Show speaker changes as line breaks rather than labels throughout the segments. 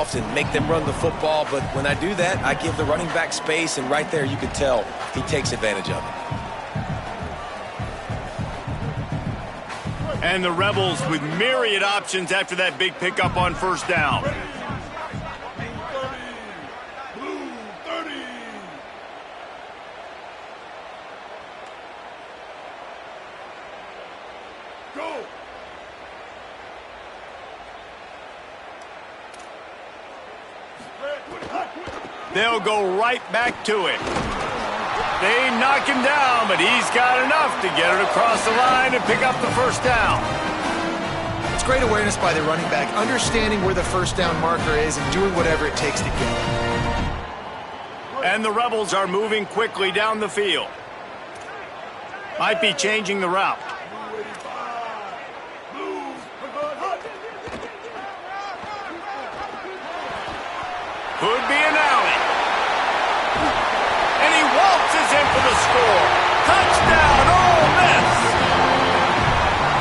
often make them run the football, but when I do that, I give the running back space, and right there you can tell he takes advantage of it.
And the Rebels with myriad options after that big pickup on first down. They'll go right back to it. They knock him down, but he's got enough to get it across the line and pick up the first down.
It's great awareness by the running back, understanding where the first down marker is and doing whatever it takes to get it.
And the Rebels are moving quickly down the field. Might be changing the route. Could be an alley. And he waltzes in for the score. Touchdown, Ole Miss!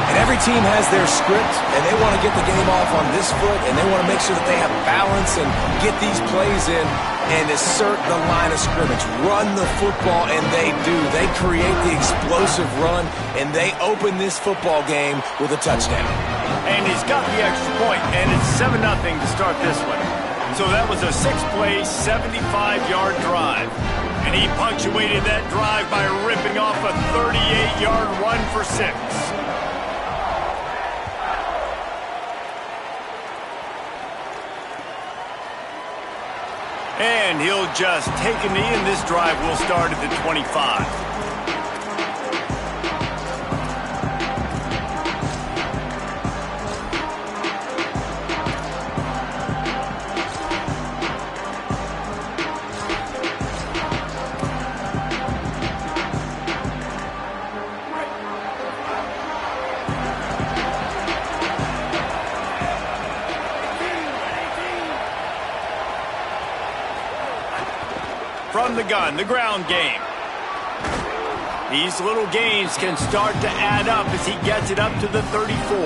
And every team has their script, and they want to get the game off on this foot, and they want to make sure that they have balance and get these plays in and assert the line of scrimmage. Run the football, and they do. They create the explosive run, and they open this football game with a touchdown.
And he's got the extra point, and it's 7-0 to start this one. So that was a 6-play, 75-yard drive. And he punctuated that drive by ripping off a 38-yard run for 6. And he'll just take a knee, and this drive will start at the 25. From the gun, the ground game. These little gains can start to add up as he gets it up to the 34.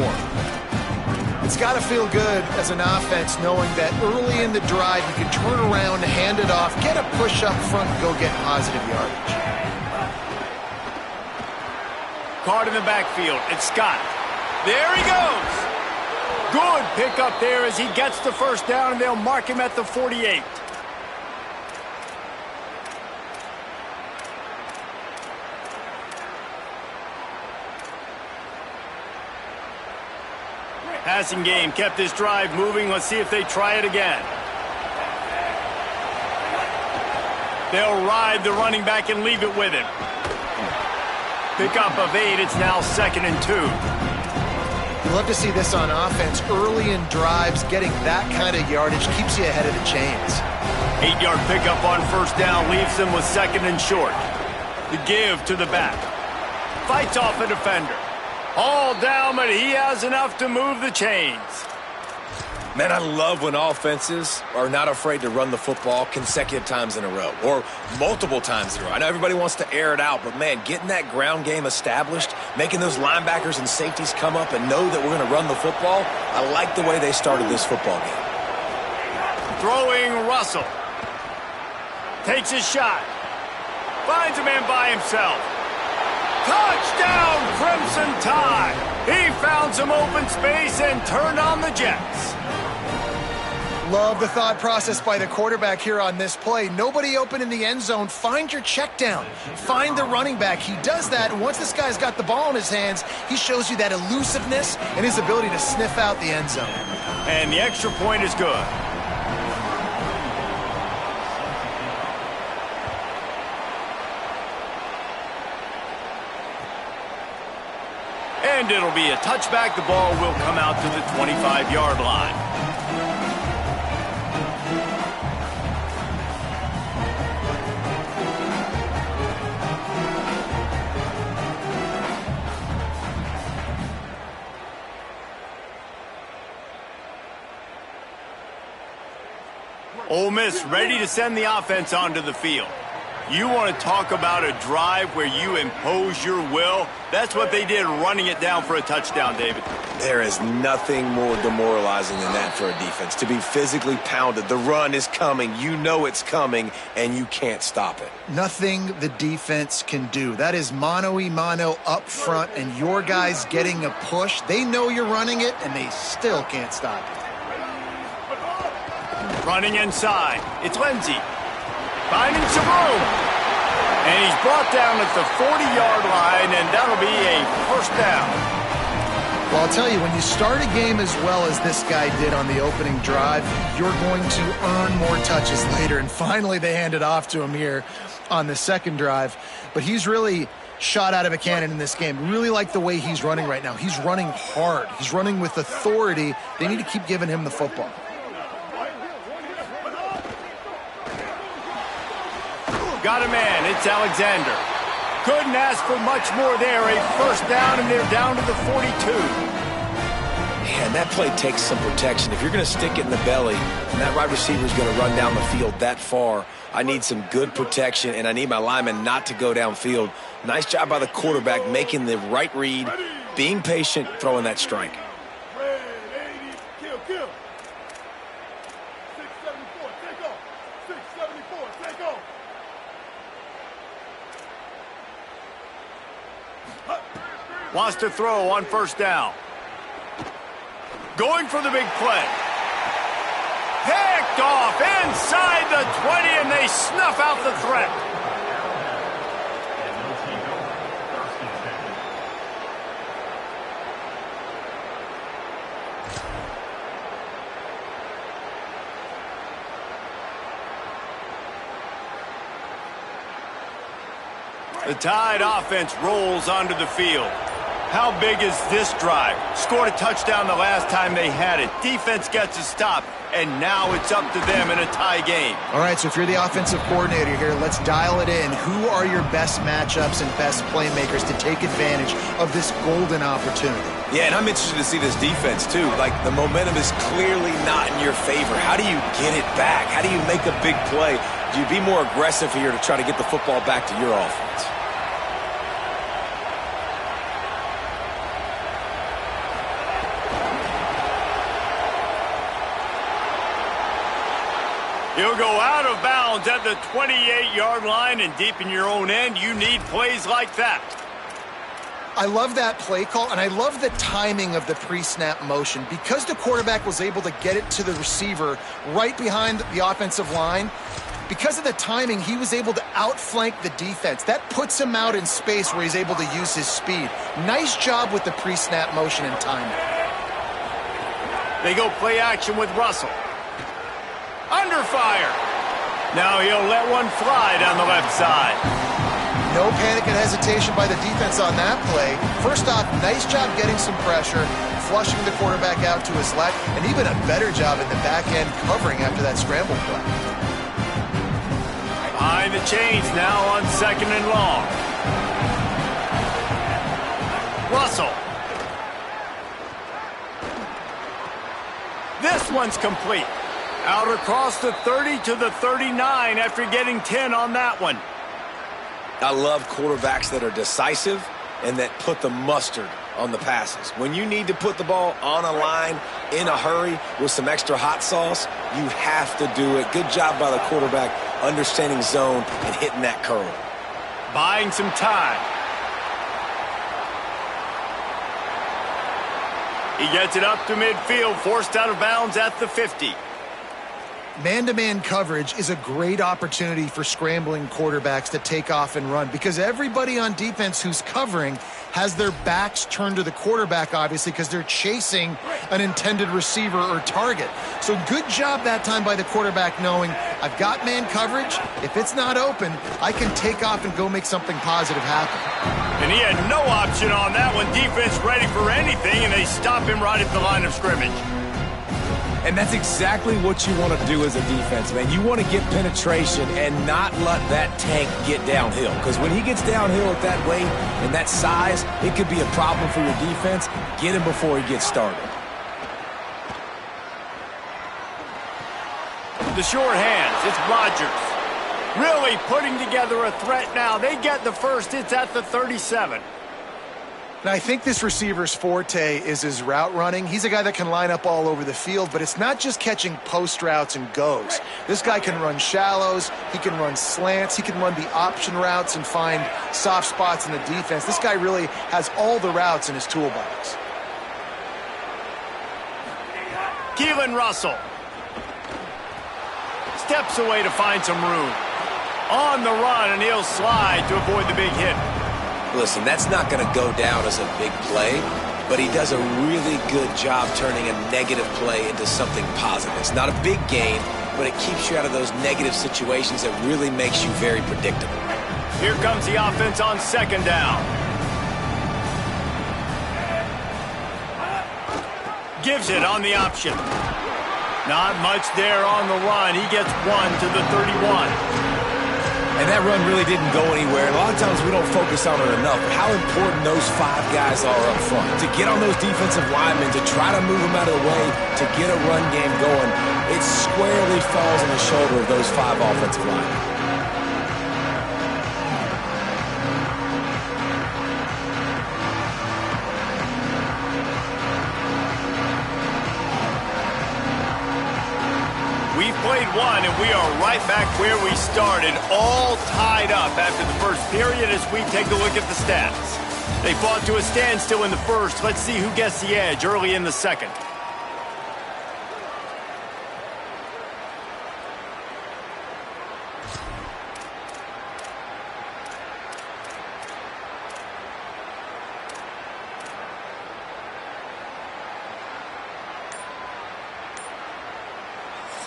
It's got to feel good as an offense knowing that early in the drive you can turn around, hand it off, get a push up front, and go get positive yardage.
Caught in the backfield. It's Scott. There he goes. Good pickup there as he gets the first down, and they'll mark him at the 48. Passing game kept this drive moving. Let's see if they try it again. They'll ride the running back and leave it with him. Pickup of 8. It's now 2nd and 2.
You love to see this on offense. Early in drives, getting that kind of yardage keeps you ahead of the chains.
8-yard pickup on first down leaves them with 2nd and short. The give to the back. Fights off a defender. All down, but he has enough to move the chains.
Man, I love when offenses are not afraid to run the football consecutive times in a row or multiple times in a row. I know everybody wants to air it out, but, man, getting that ground game established, making those linebackers and safeties come up and know that we're going to run the football, I like the way they started this football game.
Throwing Russell. Takes his shot. Finds a man by himself. Touchdown, Crimson Tide! He found some open space and turned on the Jets.
Love the thought process by the quarterback here on this play. Nobody open in the end zone. Find your check down. Find the running back. He does that, and once this guy's got the ball in his hands, he shows you that elusiveness and his ability to sniff out the end zone.
And the extra point is good. And it'll be a touchback. The ball will come out to the 25-yard line. Ole Miss ready to send the offense onto the field. You want to talk about a drive where you impose your will? That's what they did, running it down for a touchdown, David.
There is nothing more demoralizing than that for a defense. To be physically pounded, the run is coming, you know it's coming, and you can't stop it.
Nothing the defense can do. That is mano-a-mano up front, and your guys getting a push. They know you're running it, and they still can't stop it.
Running inside. It's Lindsey. Finding some room. And he's brought down at the 40-yard line, and that'll be a first down.
Well, I'll tell you, when you start a game as well as this guy did on the opening drive, you're going to earn more touches later. And finally, they hand it off to him here on the second drive. But he's really shot out of a cannon in this game. Really like the way he's running right now. He's running hard. He's running with authority. They need to keep giving him the football.
Got a man. It's Alexander. Couldn't ask for much more there. A first down, and they're down to the 42.
Man, that play takes some protection. If you're going to stick it in the belly and that wide receiver is going to run down the field that far, I need some good protection, and I need my lineman not to go downfield. Nice job by the quarterback making the right read, being patient, throwing that strike.
Wants to throw on first down. Going for the big play. Picked off inside the 20, and they snuff out the threat. The Tide offense rolls onto the field. How big is this drive? Scored a touchdown the last time they had it. Defense gets a stop, and now it's up to them in a tie game.
All right, so if you're the offensive coordinator here, let's dial it in. Who are your best matchups and best playmakers to take advantage of this golden opportunity?
Yeah, and I'm interested to see this defense, too. Like, the momentum is clearly not in your favor. How do you get it back? How do you make a big play? Do you be more aggressive here to try to get the football back to your offense?
He'll go out of bounds at the 28-yard line, and deep in your own end, you need plays like that.
I love that play call, and I love the timing of the pre-snap motion. Because the quarterback was able to get it to the receiver right behind the offensive line, because of the timing, he was able to outflank the defense. That puts him out in space where he's able to use his speed. Nice job with the pre-snap motion and timing.
They go play action with Russell. Under fire. Now he'll let one fly down the left side.
No panic and hesitation by the defense on that play. First off, nice job getting some pressure, flushing the quarterback out to his left, and even a better job in the back end covering after that scramble play.
Behind the chains now on second and long. Russell. This one's complete. Out across the 30 to the 39 after getting 10 on that one.
I love quarterbacks that are decisive and that put the mustard on the passes. When you need to put the ball on a line in a hurry with some extra hot sauce, you have to do it. Good job by the quarterback understanding zone and hitting that curl.
Buying some time. He gets it up to midfield, forced out of bounds at the 50.
Man-to-man coverage is a great opportunity for scrambling quarterbacks to take off and run because everybody on defense who's covering has their backs turned to the quarterback, obviously, because they're chasing an intended receiver or target. So good job that time by the quarterback knowing I've got man coverage. If it's not open, I can take off and go make something positive happen.
And he had no option on that one. Defense ready for anything, and they stop him right at the line of scrimmage.
And that's exactly what you want to do as a defense, man. You want to get penetration and not let that tank get downhill. Because when he gets downhill at that weight and that size, it could be a problem for your defense. Get him before he gets started.
The short hands, it's Rodgers. Really putting together a threat now. They get the first. It's at the 37.
And I think this receiver's forte is his route running. He's a guy that can line up all over the field, but it's not just catching post routes and goes. This guy can run shallows, he can run slants, he can run the option routes and find soft spots in the defense. This guy really has all the routes in his toolbox.
Keelan Russell steps away to find some room. On the run, and he'll slide to avoid the big hit.
Listen, that's not going to go down as a big play, but he does a really good job turning a negative play into something positive. It's not a big gain, but it keeps you out of those negative situations that really makes you very predictable.
Here comes the offense on second down. Gives it on the option. Not much there on the run. He gets one to the 31.
And that run really didn't go anywhere. And a lot of times we don't focus on it enough, but how important those 5 guys are up front. To get on those defensive linemen, to try to move them out of the way, to get a run game going, it squarely falls on the shoulder of those 5 offensive linemen.
We've played one, and we are right back where we started, all tied up after the first period as we take a look at the stats. They fought to a standstill in the first. Let's see who gets the edge early in the second.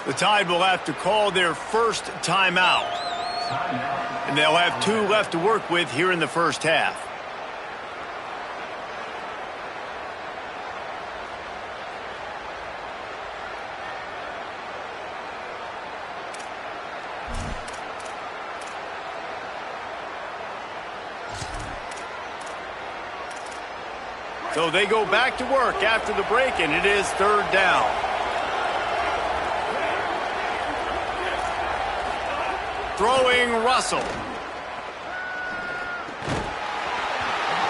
The Tide will have to call their first timeout. And they'll have 2 left to work with here in the first half. So they go back to work after the break, and it is third down. Throwing Russell.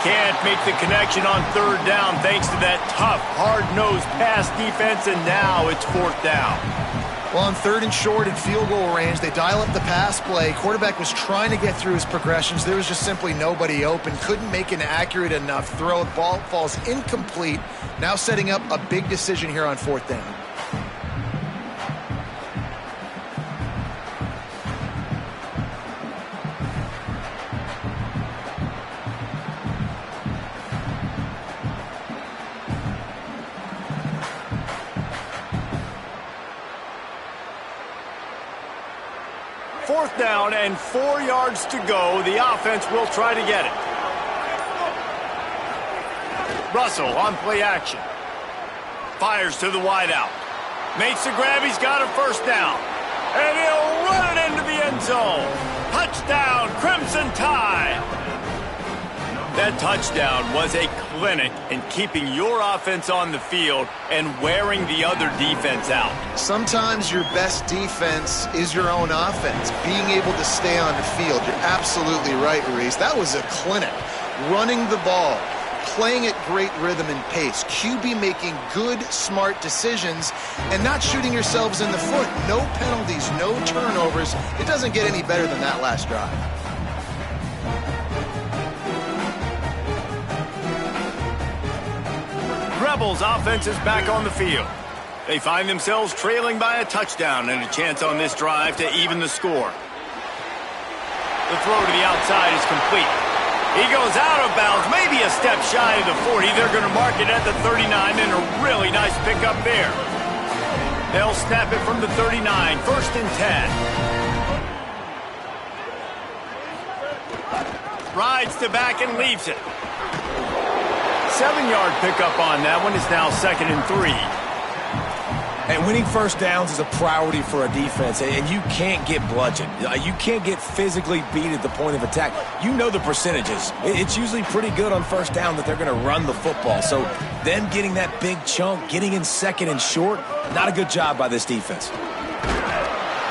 Can't make the connection on third down thanks to that tough, hard-nosed pass defense, and now it's fourth down.
Well, on third and short in field goal range, they dial up the pass play. Quarterback was trying to get through his progressions. There was just simply nobody open. Couldn't make an accurate enough throw. The ball falls incomplete. Now setting up a big decision here on fourth down.
Fourth down and 4 yards to go. The offense will try to get it. Russell on play action. Fires to the wideout. Makes the grab. He's got a first down. And he'll run it into the end zone. Touchdown, Crimson Tide. That touchdown was a clinic in keeping your offense on the field and wearing the other defense out.
Sometimes your best defense is your own offense, being able to stay on the field. You're absolutely right, Reese. That was a clinic. Running the ball, playing at great rhythm and pace. QB making good, smart decisions and not shooting yourselves in the foot. No penalties, no turnovers. It doesn't get any better than that last drive.
Rebels offense is back on the field. They find themselves trailing by a touchdown and a chance on this drive to even the score. The throw to the outside is complete. He goes out of bounds, maybe a step shy of the 40. They're going to mark it at the 39, and a really nice pickup there. They'll snap it from the 39, first and 10. Rides to back and leaves it. 7-yard pickup on that one. Is now second and 3.
And winning first downs is a priority for a defense, and you can't get bludgeoned. You can't get physically beat at the point of attack. You know the percentages. It's usually pretty good on first down that they're going to run the football. So them getting that big chunk, getting in second and short, not a good job by this defense.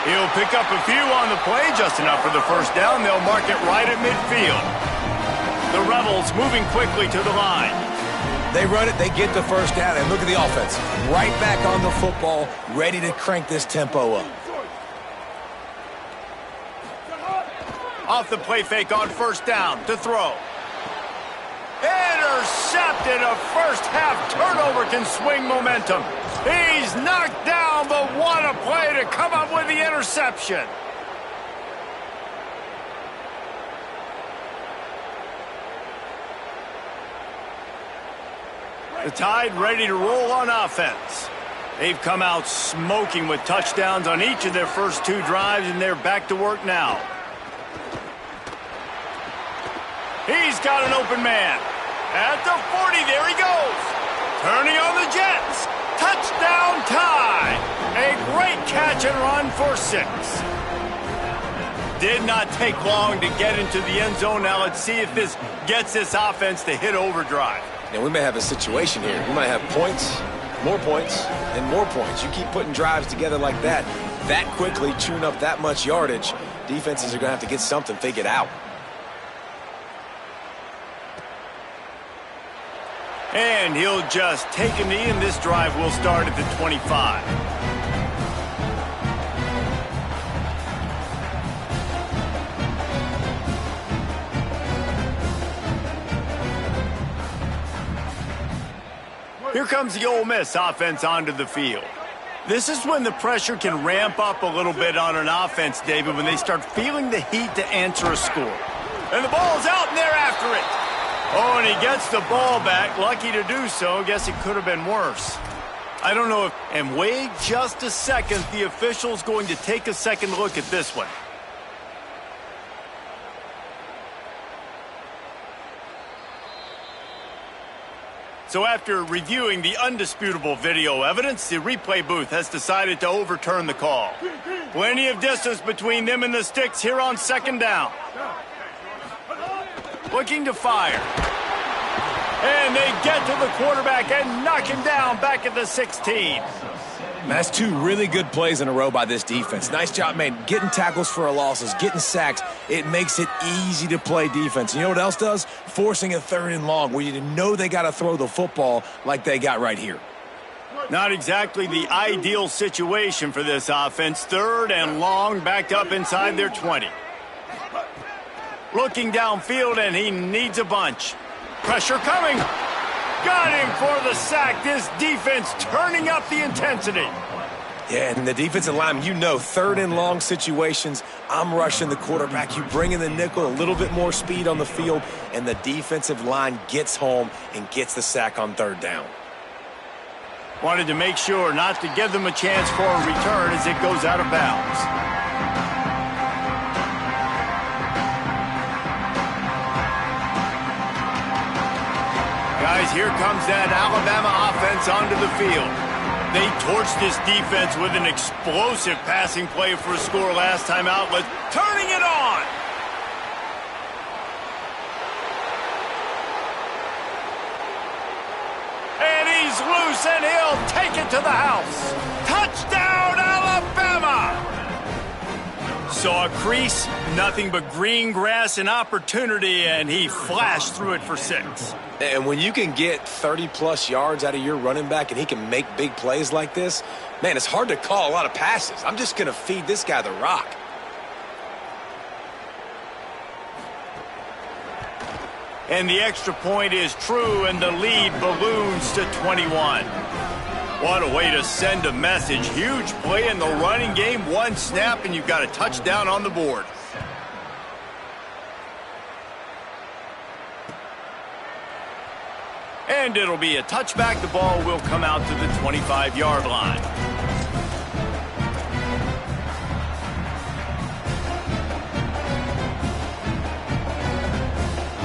He'll pick up a few on the play, just enough for the first down. They'll mark it right at midfield. The Rebels moving quickly to the line.
They run it, they get the first down, and look at the offense. Right back on the football, ready to crank this tempo up.
Off the play fake on first down to throw. Intercepted. A first half turnover can swing momentum. He's knocked down, but what a play to come up with the interception. The Tide ready to roll on offense. They've come out smoking with touchdowns on each of their first two drives, and they're back to work now. He's got an open man. At the 40, there he goes. Turning on the Jets. Touchdown Tide. A great catch and run for 6. Did not take long to get into the end zone. Now let's see if this gets this offense to hit overdrive.
Now, we may have a situation here. We might have points, and more points. You keep putting drives together like that quickly, chewing up that much yardage, defenses are going to have to get something figured out.
And he'll just take a knee, and this drive will start at the 25. Here comes the Ole Miss offense onto the field. This is when the pressure can ramp up a little bit on an offense, David, when they start feeling the heat to answer a score. And the ball's out, and they're after it. Oh, and he gets the ball back. Lucky to do so. Guess it could have been worse. I don't know if... And wait just a second. The official's going to take a second look at this one. So after reviewing the undisputable video evidence, the replay booth has decided to overturn the call. Plenty of distance between them and the sticks here on second down. Looking to fire. And they get to the quarterback and knock him down back at the 16.
That's two really good plays in a row by this defense. Nice job, man, getting tackles for a losses, getting sacks. It makes it easy to play defense. You know what else does? Forcing a 3rd and long where you know they got to throw the football like they got right here.
Not exactly the ideal situation for this offense. 3rd and long, backed up inside their 20. Looking downfield, and he needs a bunch. Pressure coming. Got him for the sack. This defense turning up the intensity.
Yeah, and the defensive line, you know, 3rd and long situations, I'm rushing the quarterback. You bring in the nickel, a little bit more speed on the field, and the defensive line gets home and gets the sack on 3rd down.
Wanted to make sure not to give them a chance for a return as it goes out of bounds. Guys, here comes that Alabama offense onto the field. They torched this defense with an explosive passing play for a score last time out. Turning it on. And he's loose, and he'll take it to the house. Touchdown, Alabama! Saw a crease, nothing but green grass and opportunity, and he flashed through it for 6.
And when you can get 30-plus yards out of your running back and he can make big plays like this, man, it's hard to call a lot of passes. I'm just going to feed this guy the rock.
And the extra point is true, and the lead balloons to 21. What a way to send a message. Huge play in the running game. 1 snap, and you've got a touchdown on the board. And it'll be a touchback. The ball will come out to the 25-yard line.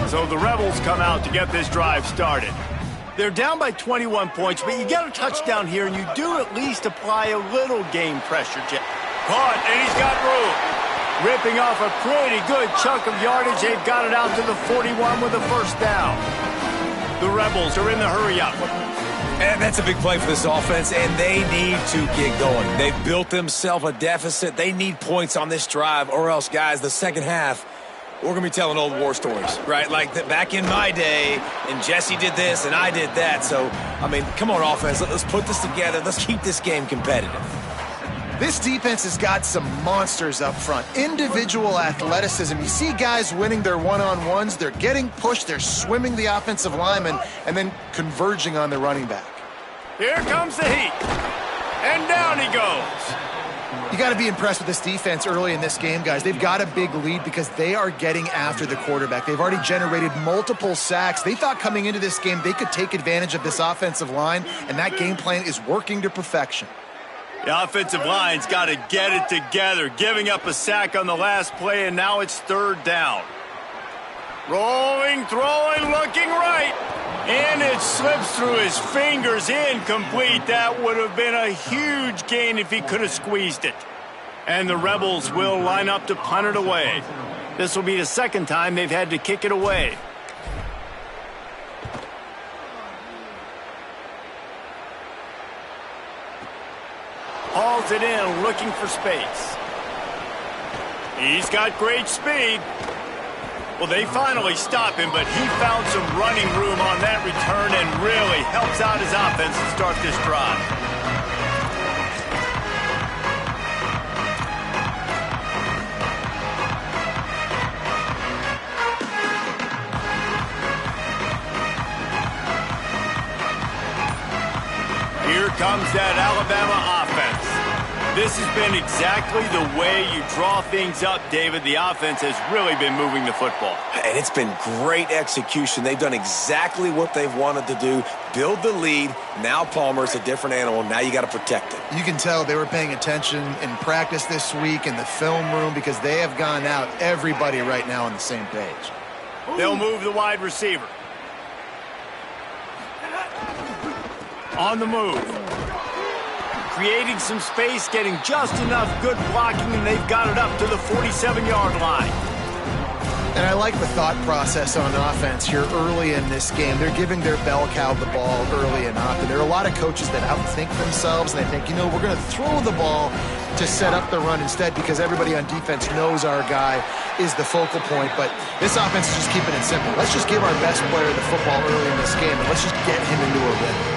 So the Rebels come out to get this drive started. They're down by 21 points, but you get a touchdown here, and you do at least apply a little game pressure. Caught, and he's got room. Ripping off a pretty good chunk of yardage. They've got it out to the 41 with a first down. The Rebels are in the hurry-up.
And that's a big play for this offense, and they need to get going. They've built themselves a deficit. They need points on this drive, or else, guys, the second half, we're going to be telling old war stories, right? Like back in my day, and Jesse did this, and I did that. So, I mean, come on, offense. Let's put this together. Let's keep this game competitive.
This defense has got some monsters up front. Individual athleticism. You see guys winning their one-on-ones. They're getting pushed. They're swimming the offensive lineman and then converging on the running back.
Here comes the heat. And down he goes.
You got to be impressed with this defense early in this game, guys. They've got a big lead because they are getting after the quarterback. They've already generated multiple sacks. They thought coming into this game they could take advantage of this offensive line, and that game plan is working to perfection.
The offensive line's got to get it together, giving up a sack on the last play, and now it's third down. Rolling, throwing, looking right. And it slips through his fingers, incomplete. That would have been a huge gain if he could have squeezed it. And the Rebels will line up to punt it away. This will be the second time they've had to kick it away. Hauls it in, looking for space. He's got great speed. Well, they finally stop him, but he found some running room on that return and really helps out his offense to start this drive. Here comes that Alabama offense. This has been exactly the way you draw things up, David. The offense has really been moving the football.
And it's been great execution. They've done exactly what they've wanted to do. Build the lead. Now Palmer's a different animal. Now you got to protect it.
You can tell they were paying attention in practice this week in the film room because they have gone out, everybody right now on the same page.
They'll move the wide receiver. On the move. Creating some space, getting just enough good blocking, and they've got it up to the 47-yard line.
And I like the thought process on offense here early in this game. They're giving their bell cow the ball early and often. There are a lot of coaches that outthink themselves, and they think, you know, we're going to throw the ball to set up the run instead because everybody on defense knows our guy is the focal point. But this offense is just keeping it simple. Let's just give our best player the football early in this game, and let's just get him into a rhythm.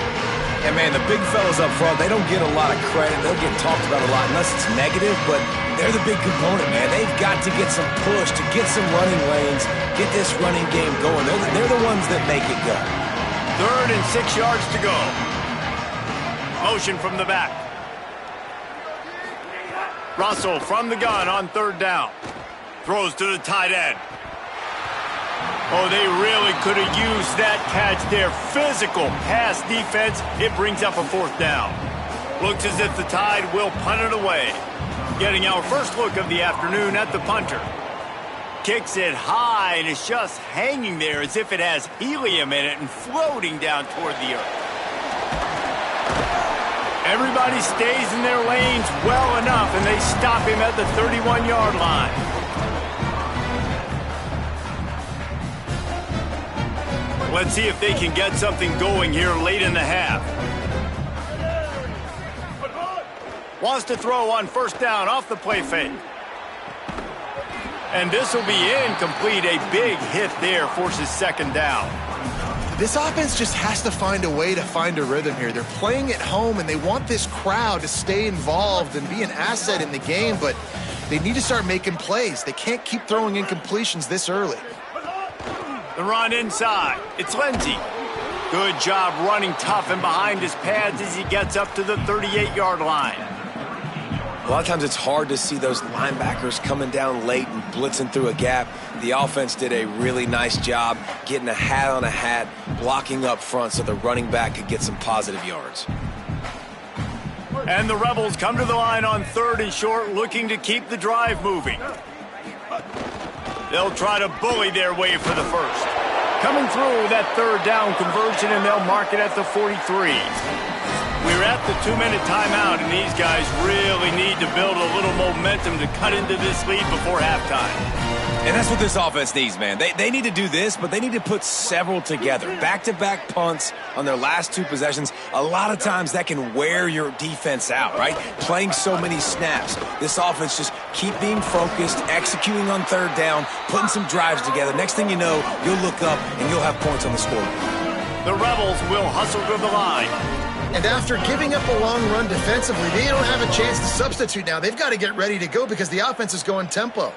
And, man, the big fellas up front, they don't get a lot of credit. They'll get talked about a lot unless it's negative, but they're the big component, man. They've got to get some push, to get some running lanes, get this running game going. They're the ones that make it go.
3rd and 6 yards to go. Motion from the back. Russell from the gun on 3rd down. Throws to the tight end. Oh, they really could have used that catch there. Physical pass defense. It brings up a 4th down. Looks as if the Tide will punt it away. Getting our first look of the afternoon at the punter. Kicks it high, and it's just hanging there as if it has helium in it and floating down toward the earth. Everybody stays in their lanes well enough, and they stop him at the 31-yard line. Let's see if they can get something going here late in the half. Wants to throw on 1st down off the play fake. And this will be incomplete. A big hit there forces 2nd down.
This offense just has to find a way to find a rhythm here. They're playing at home, and they want this crowd to stay involved and be an asset in the game, but they need to start making plays. They can't keep throwing incompletions this early.
The run inside. It's Lindsey. Good job running tough and behind his pads as he gets up to the 38-yard line.
A lot of times it's hard to see those linebackers coming down late and blitzing through a gap. The offense did a really nice job getting a hat on a hat, blocking up front so the running back could get some positive yards.
And the Rebels come to the line on 3rd and short, looking to keep the drive moving. They'll try to bully their way for the 1st. Coming through that 3rd down conversion, and they'll mark it at the 43. We're at the 2-minute timeout, and these guys really need to build a little momentum to cut into this lead before halftime.
And that's what this offense needs, man. They need to do this, but they need to put several together. Back-to-back punts on their last 2 possessions. A lot of times that can wear your defense out, right? Playing so many snaps. This offense just keep being focused, executing on 3rd down, putting some drives together. Next thing you know, you'll look up and you'll have points on the scoreboard.
The Rebels will hustle to the line.
And after giving up a long run defensively, they don't have a chance to substitute now. They've got to get ready to go because the offense is going tempo.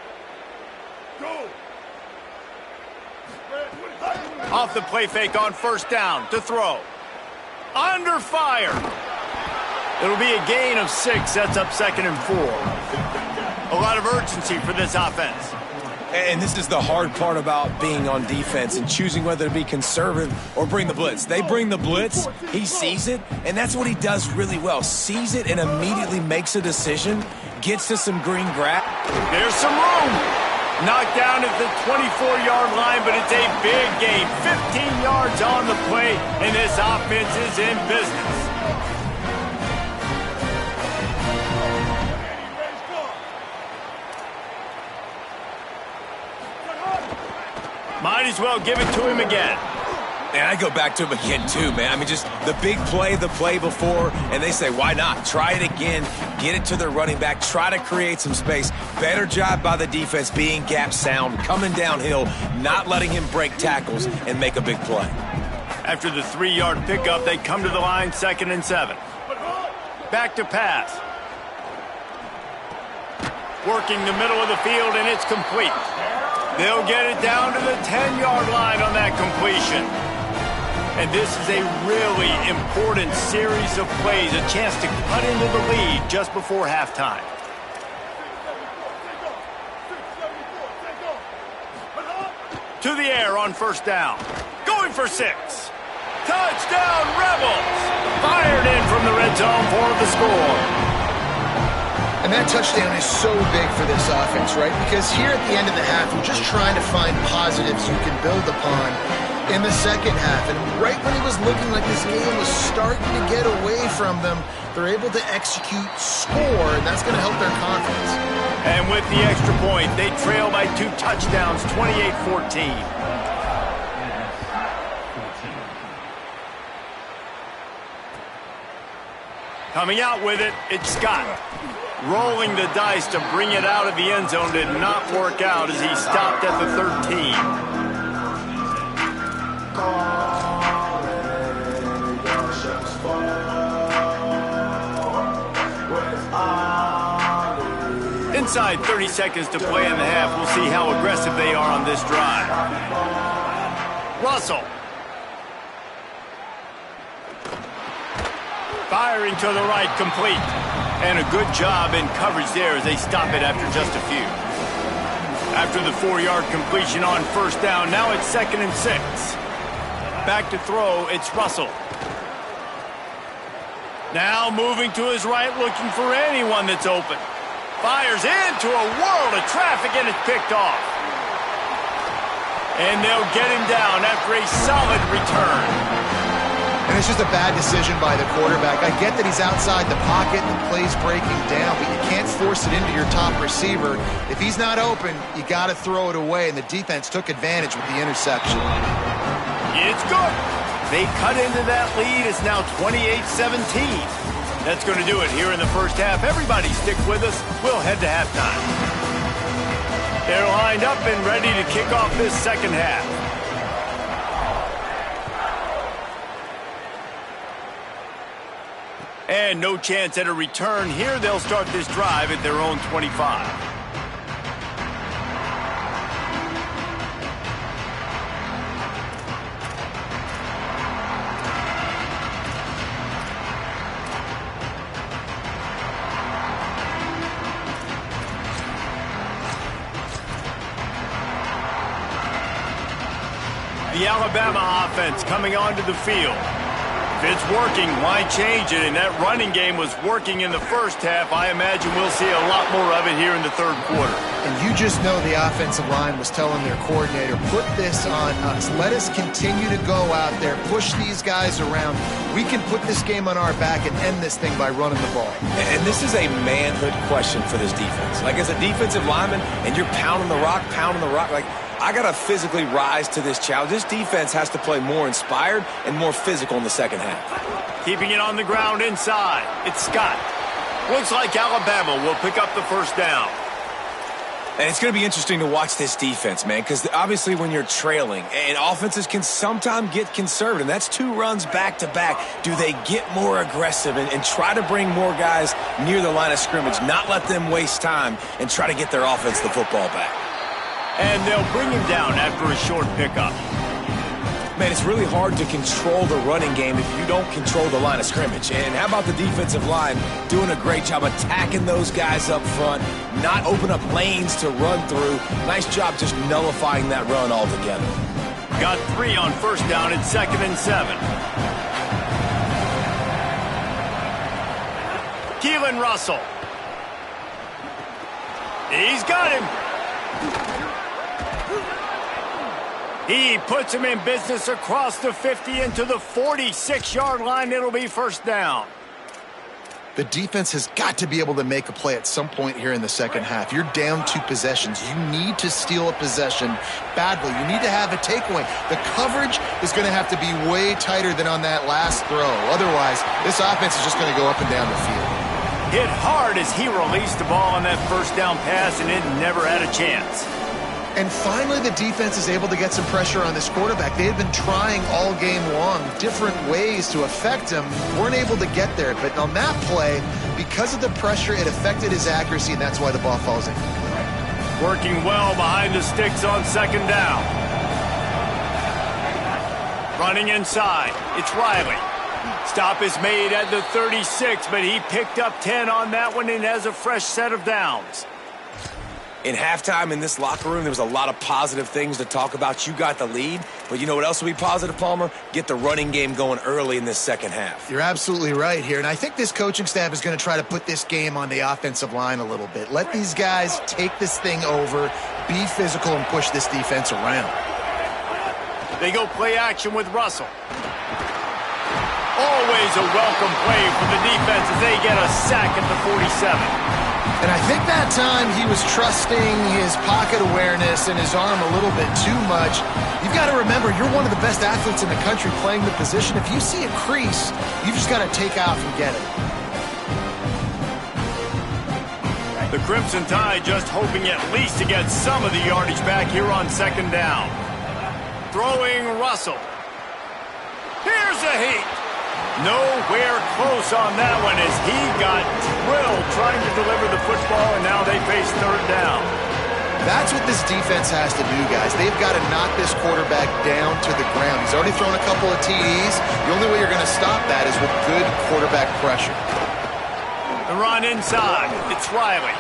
Off the play fake on 1st down to throw. Under fire. It'll be a gain of 6. Sets up 2nd and 4. A lot of urgency for this offense.
And this is the hard part about being on defense and choosing whether to be conservative or bring the blitz. They bring the blitz, he sees it, and that's what he does really well. Sees it and immediately makes a decision, gets to some green grass.
There's some room. Knocked down at the 24-yard line, but it's a big gain. 15 yards on the play, and this offense is in business. Might as well give it to him again.
And I go back to him again, too, man. I mean, just the big play, the play before, and they say, why not? Try it again, get it to their running back, try to create some space. Better job by the defense being gap sound, coming downhill, not letting him break tackles and make a big play.
After the 3-yard pickup, they come to the line, 2nd and 7. Back to pass. Working the middle of the field, and it's complete. They'll get it down to the 10-yard line on that completion. And this is a really important series of plays, a chance to cut into the lead just before halftime. To the air on 1st down. Going for 6. Touchdown, Rebels! Fired in from the red zone for the score.
And that touchdown is so big for this offense, right? Because here at the end of the half, you're just trying to find positives you can build upon in the second half. And right when it was looking like this game was starting to get away from them, they're able to execute, score, and that's going to help their confidence.
And with the extra point, they trail by 2 touchdowns, 28-14. Coming out with it, it's Scott. Rolling the dice to bring it out of the end zone did not work out as he stopped at the 13. Inside 30 seconds to play in the half. We'll see how aggressive they are on this drive. Russell. Firing to the right, complete. And a good job in coverage there as they stop it after just a few. After the 4-yard completion on 1st down, now it's 2nd and 6. Back to throw, it's Russell. Now moving to his right, looking for anyone that's open. Fires into a world of traffic, and it's picked off. And they'll get him down after a solid return.
And it's just a bad decision by the quarterback. I get that he's outside the pocket and the play's breaking down, but you can't force it into your top receiver. If he's not open, you got to throw it away, and the defense took advantage with the interception.
It's good. They cut into that lead. It's now 28-17. That's going to do it here in the first half. Everybody stick with us. We'll head to halftime. They're lined up and ready to kick off this second half. And no chance at a return here. They'll start this drive at their own 25. The Alabama offense coming onto the field. If it's working, why change it? And that running game was working in the first half. I imagine we'll see a lot more of it here in the third quarter.
And you just know the offensive line was telling their coordinator, put this on us. Let us continue to go out there, push these guys around. We can put this game on our back and end this thing by running the ball.
And this is a manhood question for this defense. Like, as a defensive lineman, and you're pounding the rock, like, I got to physically rise to this challenge. This defense has to play more inspired and more physical in the second half.
Keeping it on the ground inside. It's Scott. Looks like Alabama will pick up the first down.
And it's going to be interesting to watch this defense, man, because obviously when you're trailing, and offenses can sometimes get conservative. That's 2 runs back-to-back. Do they get more aggressive and try to bring more guys near the line of scrimmage, not let them waste time, and try to get their offense the football back?
And they'll bring him down after a short pickup.
Man, it's really hard to control the running game if you don't control the line of scrimmage. And how about the defensive line doing a great job attacking those guys up front, not open up lanes to run through. Nice job just nullifying that run altogether.
Got 3 on first down. It's 2nd and 7. Keelan Russell. He's got him. He puts him in business across the 50 into the 46-yard line. It'll be first down.
The defense has got to be able to make a play at some point here in the second half. You're down 2 possessions. You need to steal a possession badly. You need to have a takeaway. The coverage is going to have to be way tighter than on that last throw. Otherwise, this offense is just going to go up and down the field.
Hit hard as he released the ball on that first down pass, and it never had a chance.
And finally, the defense is able to get some pressure on this quarterback. They had been trying all game long different ways to affect him, weren't able to get there. But on that play, because of the pressure, it affected his accuracy, and that's why the ball falls in.
Working well behind the sticks on second down. Running inside, it's Riley. Stop is made at the 36, but he picked up 10 on that one and has a fresh set of downs.
In halftime in this locker room, there was a lot of positive things to talk about. You got the lead, but you know what else will be positive, Palmer? Get the running game going early in this second half.
You're absolutely right here, and I think this coaching staff is going to try to put this game on the offensive line a little bit. Let these guys take this thing over, be physical, and push this defense around.
They go play action with Russell. Always a welcome play for the defense as they get a sack at the 47.
And I think that time he was trusting his pocket awareness and his arm a little bit too much. You've got to remember, you're one of the best athletes in the country playing the position. If you see a crease, you've just got to take off and get it.
The Crimson Tide just hoping at least to get some of the yardage back here on second down. Throwing Russell. Here's a heat. Nowhere close on that one as he got drilled trying to deliver the football, and now they face third down.
That's what this defense has to do, guys. They've got to knock this quarterback down to the ground. He's already thrown a couple of TDs. The only way you're going to stop that is with good quarterback pressure.
The run inside. It's Riley.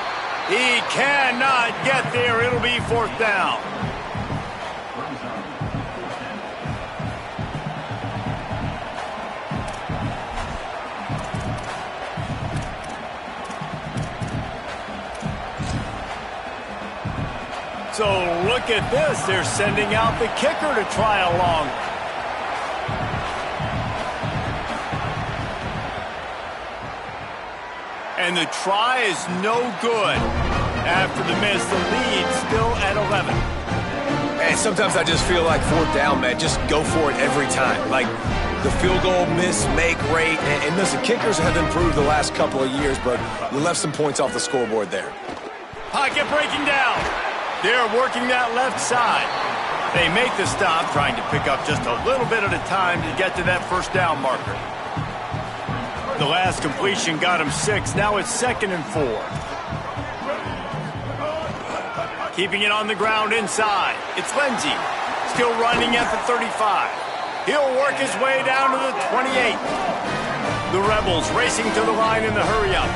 He cannot get there. It'll be fourth down. So look at this. They're sending out the kicker to try along. And the try is no good. After the miss, the lead still at 11.
And sometimes I just feel like fourth down, man. Just go for it every time. Like the field goal miss, make rate. And listen, kickers have improved the last couple of years, but we left some points off the scoreboard there.
Pocket breaking down. They're working that left side. They make the stop, trying to pick up just a little bit at a time to get to that first down marker. The last completion got him 6. Now it's 2nd and 4. Keeping it on the ground inside. It's Lindsey. Still running at the 35. He'll work his way down to the 28. The Rebels racing to the line in the hurry-up.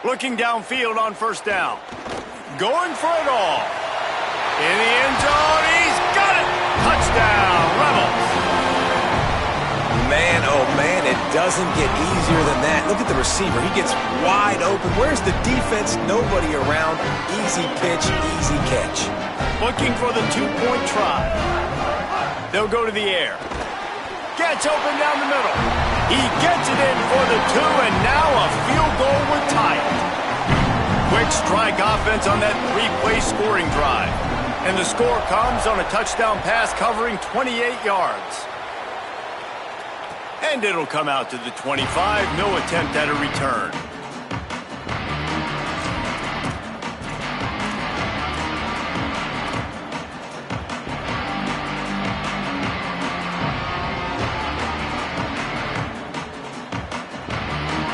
Looking downfield on first down. Going for it all. In the end zone, he's got it! Touchdown, Rebels!
Man, oh man, it doesn't get easier than that. Look at the receiver. He gets wide open. Where's the defense? Nobody around. Easy pitch, easy catch.
Looking for the two-point try. They'll go to the air. Gets open down the middle. He gets it in for the two, and now a field goal would tie it. Quick strike offense on that three-play scoring drive. And the score comes on a touchdown pass covering 28 yards. And it'll come out to the 25. No attempt at a return.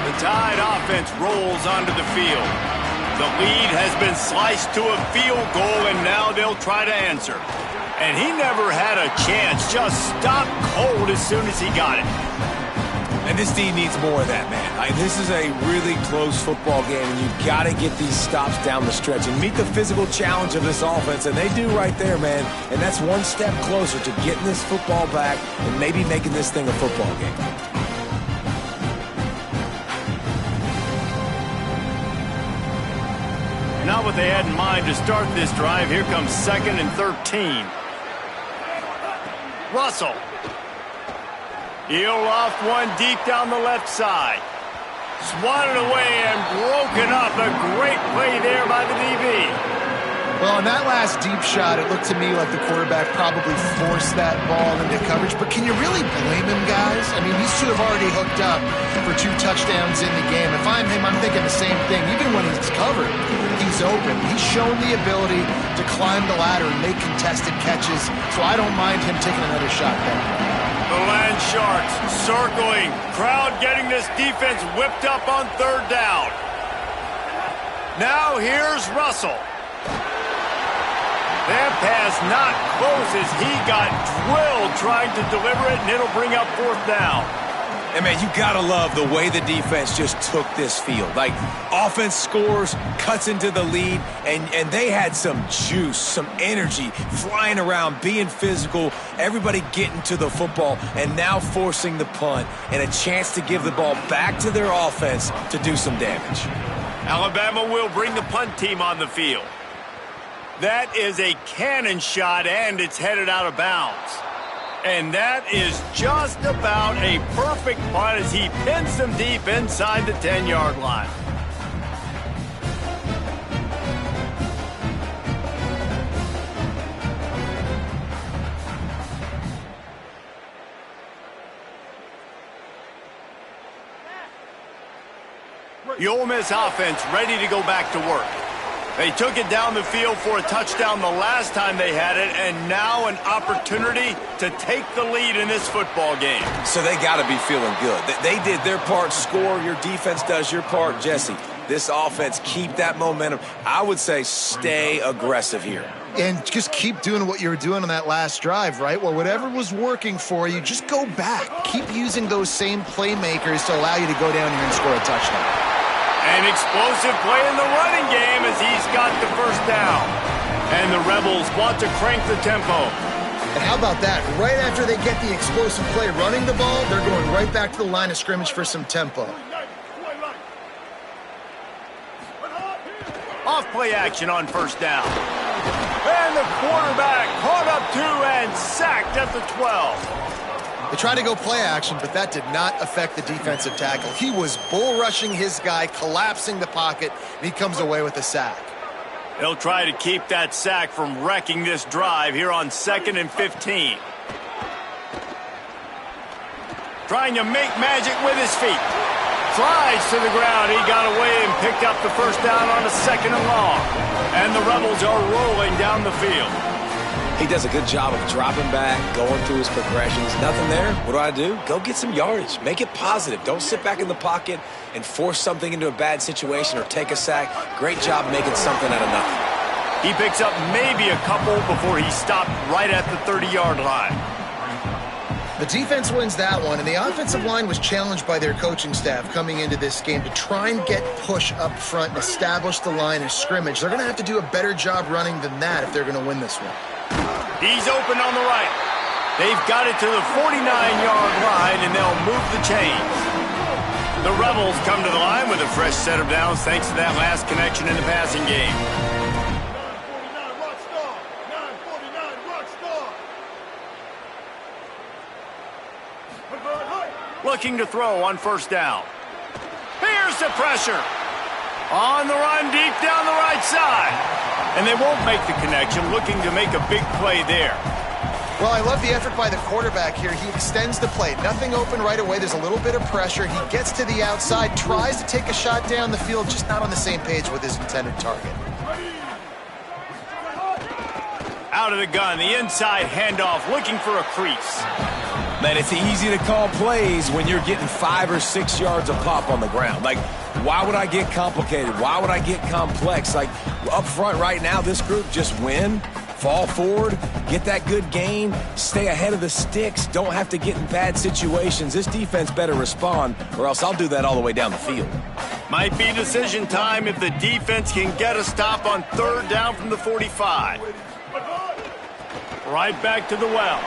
The Tide offense rolls onto the field. The lead has been sliced to a field goal, and now they'll try to answer. And he never had a chance, just stopped cold as soon as he got it.
And this team needs more of that, man. This is a really close football game, and you've got to get these stops down the stretch and meet the physical challenge of this offense, and they do right there, man. And that's one step closer to getting this football back and maybe making this thing a football game.
Not what they had in mind to start this drive. Here comes 2nd and 13. Russell. He'll loft one deep down the left side. Swatted away and broken up. A great play there by the DB.
Well, on that last deep shot, it looked to me like the quarterback probably forced that ball into coverage. But can you really blame him, guys? I mean, these two have already hooked up for 2 touchdowns in the game. If I'm him, I'm thinking the same thing. Even when he's covered, he's open. He's shown the ability to climb the ladder and make contested catches. So I don't mind him taking another shot there.
The Land Sharks circling. Crowd getting this defense whipped up on 3rd down. Now here's Russell. That pass not close as he got drilled trying to deliver it, and it'll bring up 4th down.
And, man, you got to love the way the defense just took this field. Like, offense scores, cuts into the lead, and they had some juice, some energy, flying around, being physical, everybody getting to the football, and now forcing the punt and a chance to give the ball back to their offense to do some damage.
Alabama will bring the punt team on the field. That is a cannon shot, and it's headed out of bounds. And that is just about a perfect punt as he pins them deep inside the 10-yard line. The Ole Miss offense ready to go back to work. They took it down the field for a touchdown the last time they had it, and now an opportunity to take the lead in this football game.
So they got to be feeling good. They did their part, score. Your defense does your part. Jesse, this offense, keep that momentum. I would say stay aggressive here.
And just keep doing what you were doing on that last drive, right? Well, whatever was working for you, just go back. Keep using those same playmakers to allow you to go down here and score a touchdown.
An explosive play in the running game as he's got the 1st down. And the Rebels want to crank the tempo.
And how about that? Right after they get the explosive play running the ball, they're going right back to the line of scrimmage for some tempo.
Off play action on 1st down. And the quarterback caught up 2 and sacked at the 12.
They tried to go play action, but that did not affect the defensive tackle. He was bull rushing his guy, collapsing the pocket, and he comes away with a sack.
They'll try to keep that sack from wrecking this drive here on 2nd and 15. Trying to make magic with his feet. Slides to the ground. He got away and picked up the 1st down on a 2nd and long. And the Rebels are rolling down the field.
He does a good job of dropping back, going through his progressions. Nothing there. What do? Go get some yardage. Make it positive. Don't sit back in the pocket and force something into a bad situation or take a sack. Great job making something out of nothing.
He picks up maybe a couple before he stopped right at the 30-yard line.
The defense wins that one, and the offensive line was challenged by their coaching staff coming into this game to try and get push up front and establish the line of scrimmage. They're going to have to do a better job running than that if they're going to win this one.
He's open on the right. They've got it to the 49-yard line, and they'll move the chains. The Rebels come to the line with a fresh set of downs thanks to that last connection in the passing game. Looking to throw on first down. Here's the pressure. On the run deep down the right side. And they won't make the connection, looking to make a big play there.
Well, I love the effort by the quarterback here. He extends the play. Nothing open right away. There's a little bit of pressure. He gets to the outside, tries to take a shot down the field, just not on the same page with his intended target.
Out of the gun, the inside handoff, looking for a crease.
Man, it's easy to call plays when you're getting 5 or 6 yards of pop on the ground. Like, why would I get complicated? Why would I get complex? Like, up front right now, this group just win, fall forward, get that good gain, stay ahead of the sticks, don't have to get in bad situations. This defense better respond, or else I'll do that all the way down the field.
Might be decision time if the defense can get a stop on third down from the 45. Right back to the well.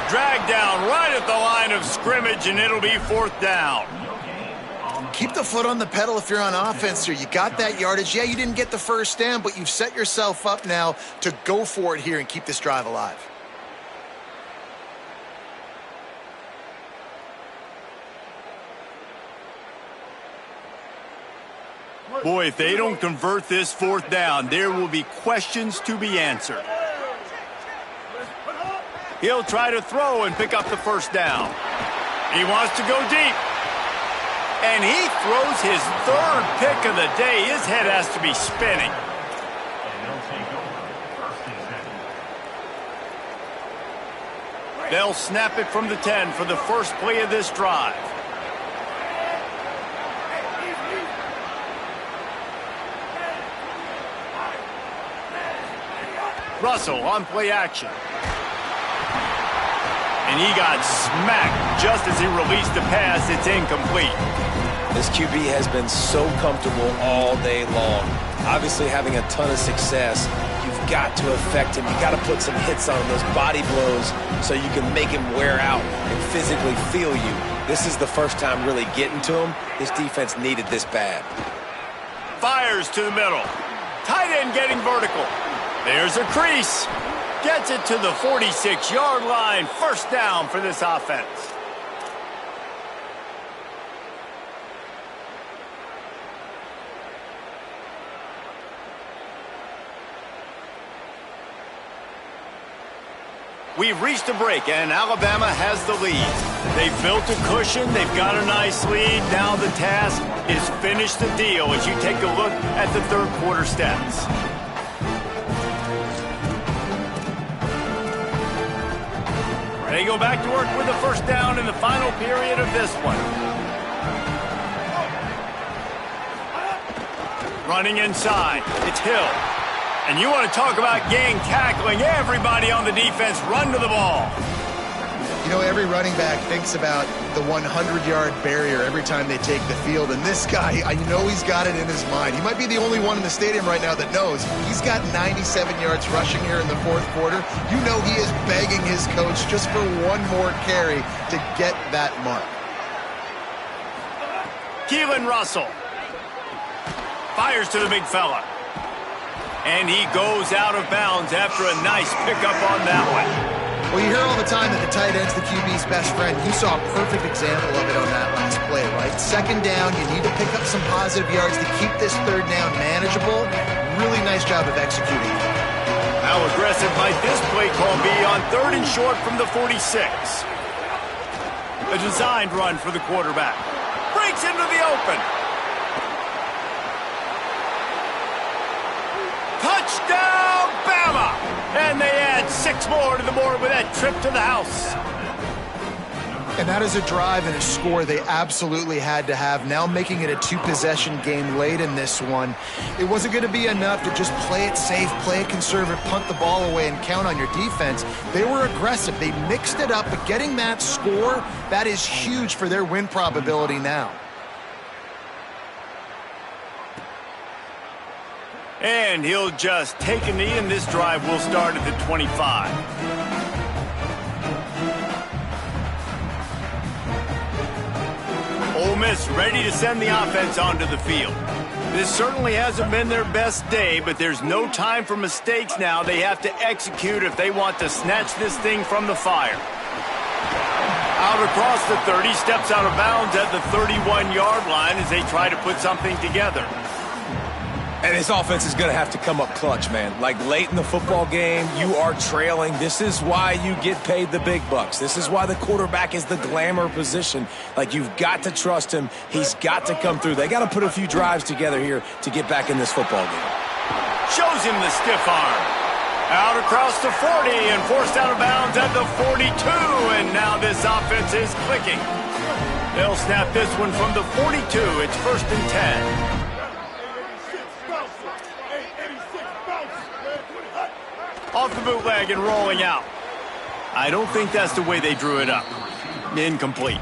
Drag down right at the line of scrimmage, and it'll be fourth down.
Keep the foot on the pedal if you're on offense here. You got that yardage. Yeah, you didn't get the first down, but you've set yourself up now to go for it here and keep this drive alive.
Boy, if they don't convert this fourth down, there will be questions to be answered. He'll try to throw and pick up the first down. He wants to go deep. And he throws his third pick of the day. His head has to be spinning. They'll snap it from the 10 for the first play of this drive. Russell on play action. And he got smacked just as he released the pass. It's incomplete.
This QB has been so comfortable all day long. Obviously having a ton of success. You've got to affect him. You've got to put some hits on him, those body blows, so you can make him wear out and physically feel you. This is the first time really getting to him. This defense needed this bad.
Fires to the middle. Tight end getting vertical. There's a crease. Gets it to the 46-yard line. First down for this offense. We've reached a break, and Alabama has the lead. They've built a cushion. They've got a nice lead. Now the task is finish the deal as you take a look at the third quarter stats. They go back to work with the first down in the final period of this one. Running inside, it's Hill. And you want to talk about gang tackling. Everybody on the defense run to the ball.
You know, every running back thinks about the 100-yard barrier every time they take the field. And this guy, I know he's got it in his mind. He might be the only one in the stadium right now that knows. He's got 97 yards rushing here in the fourth quarter. You know he is begging his coach just for one more carry to get that mark.
Keelan Russell fires to the big fella. And he goes out of bounds after a nice pickup on that one.
Well, you hear all the time that the tight end's the QB's best friend. You saw a perfect example of it on that last play, right? Second down, you need to pick up some positive yards to keep this third down manageable. Really nice job of executing.
How aggressive might this play call be on third and short from the 46? A designed run for the quarterback. Breaks into the open. Touchdown, Bama! And they add 6 more to the board with that trip to the house.
And that is a drive and a score they absolutely had to have. Now making it a two-possession game late in this one. It wasn't going to be enough to just play it safe, play it conservative, punt the ball away, and count on your defense. They were aggressive. They mixed it up, but getting that score, that is huge for their win probability now.
And he'll just take a knee, and this drive will start at the 25. Ole Miss ready to send the offense onto the field. This certainly hasn't been their best day, but there's no time for mistakes now. They have to execute if they want to snatch this thing from the fire. Out across the 30, steps out of bounds at the 31-yard line as they try to put something together.
And this offense is going to have to come up clutch, man. Like late in the football game, you are trailing. This is why you get paid the big bucks. This is why the quarterback is the glamour position. Like, you've got to trust him. He's got to come through. They got to put a few drives together here to get back in this football game.
Shows him the stiff arm. Out across the 40 and forced out of bounds at the 42. And now this offense is clicking. They'll snap this one from the 42. It's 1st and 10. Off the bootleg and rolling out. I don't think that's the way they drew it up. Incomplete.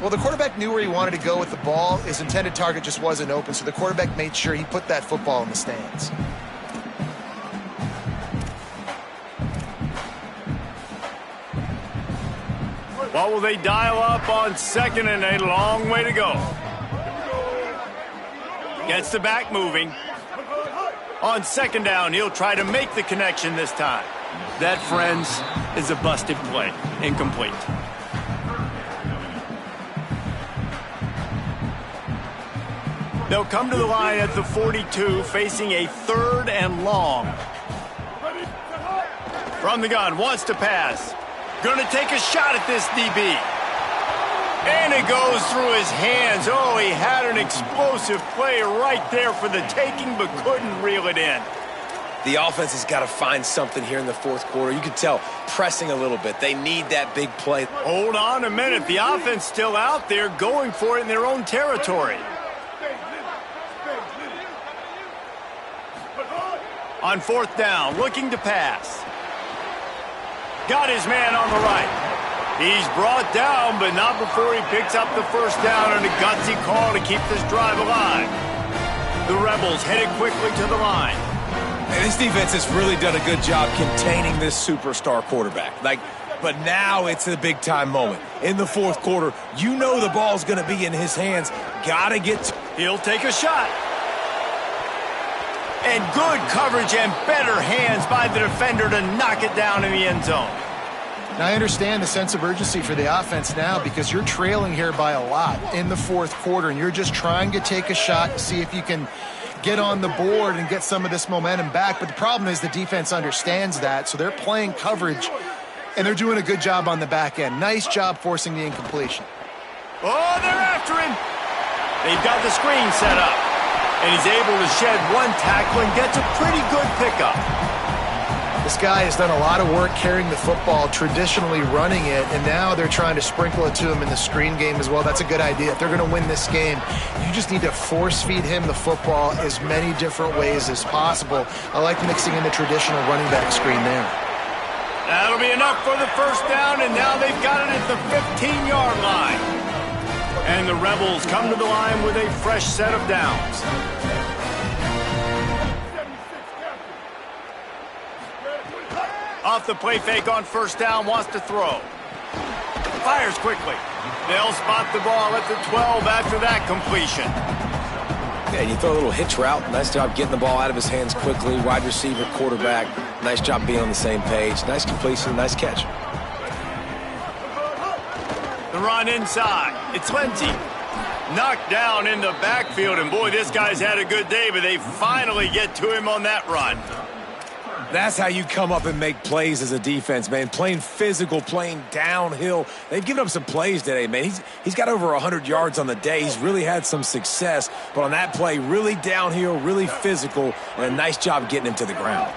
Well, the quarterback knew where he wanted to go with the ball. His intended target just wasn't open, so the quarterback made sure he put that football in the stands.
What will they dial up on 2nd and a long way to go? Gets the back moving. On 2nd down, he'll try to make the connection this time. That, friends, is a busted play. Incomplete. They'll come to the line at the 42, facing a 3rd and long. From the gun, wants to pass. Gonna take a shot at this DB. And it goes through his hands. Oh, he had an explosive play right there for the taking, but couldn't reel it in.
The offense has got to find something here in the 4th quarter. You can tell pressing a little bit. They need that big play.
Hold on a minute. The offense still out there going for it in their own territory. On 4th down, looking to pass. Got his man on the right. He's brought down, but not before he picks up the 1st down and a gutsy call to keep this drive alive. The Rebels headed quickly to the line.
And this defense has really done a good job containing this superstar quarterback. But now it's a big-time moment. In the 4th quarter, you know the ball's going to be in his hands. Got to get to...
He'll take a shot. And good coverage and better hands by the defender to knock it down in the end zone.
Now, I understand the sense of urgency for the offense now because you're trailing here by a lot in the 4th quarter, and you're just trying to take a shot to see if you can get on the board and get some of this momentum back. But the problem is the defense understands that, so they're playing coverage, and they're doing a good job on the back end. Nice job forcing the incompletion.
Oh, they're after him. They've got the screen set up, and he's able to shed one tackle and gets a pretty good pickup.
This guy has done a lot of work carrying the football, traditionally running it, and now they're trying to sprinkle it to him in the screen game as well. That's a good idea. If they're going to win this game, you just need to force-feed him the football as many different ways as possible. I like mixing in the traditional running back screen there.
That'll be enough for the 1st down, and now they've got it at the 15-yard line. And the Rebels come to the line with a fresh set of downs. Off the play fake on 1st down, wants to throw. Fires quickly. They'll spot the ball at the 12 after that completion.
Yeah, you throw a little hitch route. Nice job getting the ball out of his hands quickly. Wide receiver, quarterback. Nice job being on the same page. Nice completion, nice catch.
The run inside. It's Lindsey. Knocked down in the backfield, and boy, this guy's had a good day, but they finally get to him on that run.
That's how you come up and make plays as a defense, man. Playing physical, playing downhill. They've given up some plays today, man. He's got over 100 yards on the day. He's really had some success. But on that play, really downhill, really physical, and a nice job getting him to the ground.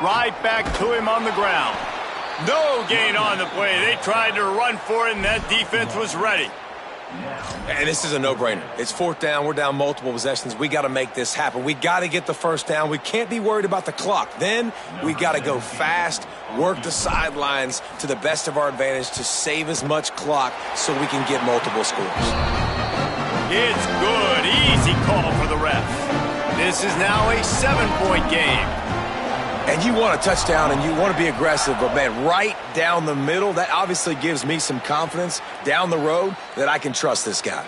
Right back to him on the ground. No gain on the play. They tried to run for it, and that defense was ready.
And this is a no-brainer. It's 4th down. We're down multiple possessions. We got to make this happen. We got to get the first down. We can't be worried about the clock. Then we got to go fast, work the sidelines to the best of our advantage to save as much clock so we can get multiple scores.
It's good. Easy call for the ref. This is now a 7-point game.
And you want a touchdown and you want to be aggressive, but, man, right down the middle, that obviously gives me some confidence down the road that I can trust this guy.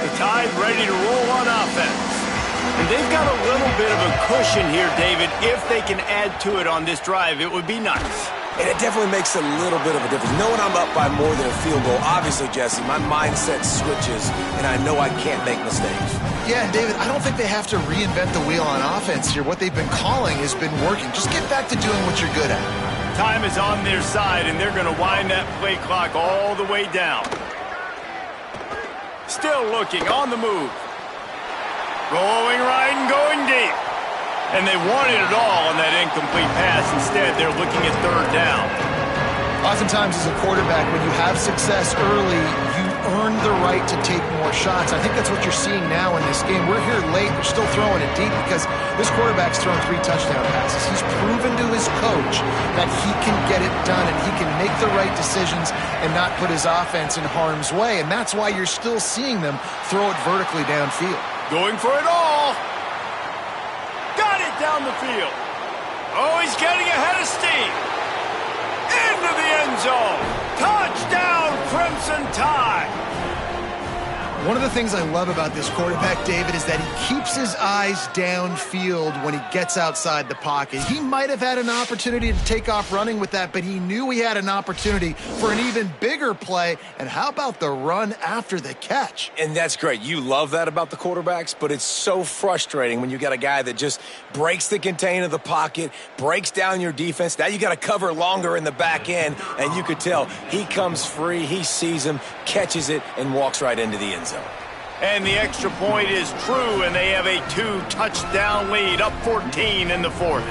The Tide ready to roll on offense. And they've got a little bit of a cushion here, David. If they can add to it on this drive, it would be nice.
And it definitely makes a little bit of a difference. Knowing I'm up by more than a field goal, obviously, Jesse, my mindset switches, and I know I can't make mistakes.
Yeah, and David, I don't think they have to reinvent the wheel on offense here. What they've been calling has been working. Just get back to doing what you're good at.
Time is on their side, and they're going to wind that play clock all the way down. Still looking, on the move. Rolling right and going deep. And they wanted it all on that incomplete pass. Instead, they're looking at 3rd down.
Oftentimes as a quarterback, when you have success early, you earn the right to take more shots. I think that's what you're seeing now in this game. We're here late. They're still throwing it deep because this quarterback's thrown 3 touchdown passes. He's proven to his coach that he can get it done and he can make the right decisions and not put his offense in harm's way. And that's why you're still seeing them throw it vertically downfield.
Going for it all. Got it down the field. Oh, he's getting ahead of steam. Into the end zone. Touchdown, Crimson Tide.
One of the things I love about this quarterback, David, is that he keeps his eyes downfield when he gets outside the pocket. He might have had an opportunity to take off running with that, but he knew he had an opportunity for an even bigger play. And how about the run after the catch?
And that's great. You love that about the quarterbacks, but it's so frustrating when you got a guy that just breaks the contain of the pocket, breaks down your defense. Now you got to cover longer in the back end, and you could tell he comes free, he sees him, catches it, and walks right into the end zone.
And the extra point is true, and they have a 2-touchdown lead, up 14 in the 4th.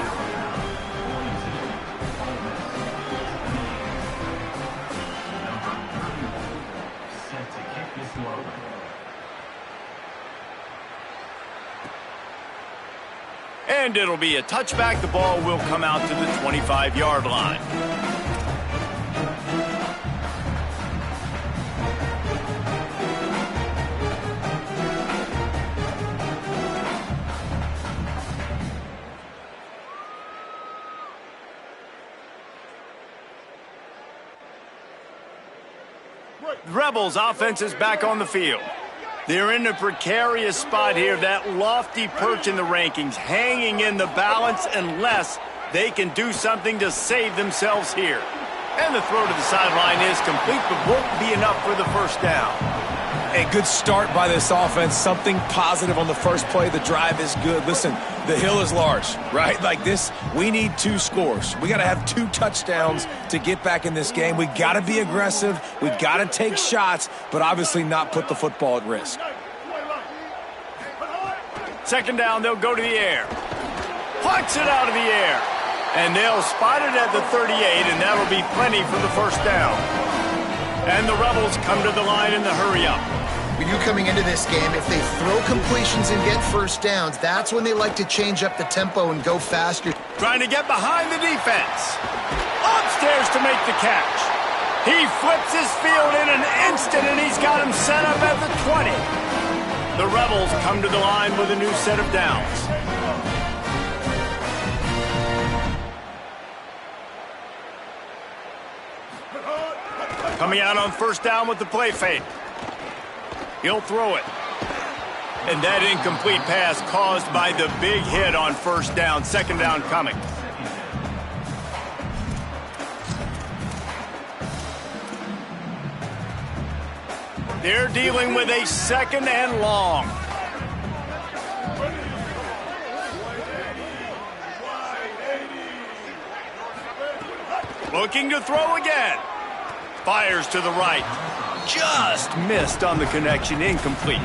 And it'll be a touchback. The ball will come out to the 25-yard line. Rebels offense is back on the field. They're in a precarious spot here, that lofty perch in the rankings, hanging in the balance unless they can do something to save themselves here. And the throw to the sideline is complete, but won't be enough for the first down.
A good start by this offense, something positive on the first play. The drive is good. Listen, the hill is large, right? Like this, we need 2 scores. We got to have 2 touchdowns to get back in this game. We got to be aggressive. We got to take shots, but obviously not put the football at risk.
2nd down, they'll go to the air. Punts it out of the air. And they'll spot it at the 38, and that'll be plenty for the first down. And the Rebels come to the line in the hurry-up.
When you're coming into this game, if they throw completions and get first downs, that's when they like to change up the tempo and go faster.
Trying to get behind the defense. Upstairs to make the catch. He flips his field in an instant, and he's got him set up at the 20. The Rebels come to the line with a new set of downs. Coming out on first down with the play fake. He'll throw it. And that incomplete pass caused by the big hit on first down. 2nd down coming. They're dealing with a 2nd and long. Looking to throw again. Fires to the right. Just missed on the connection. Incomplete.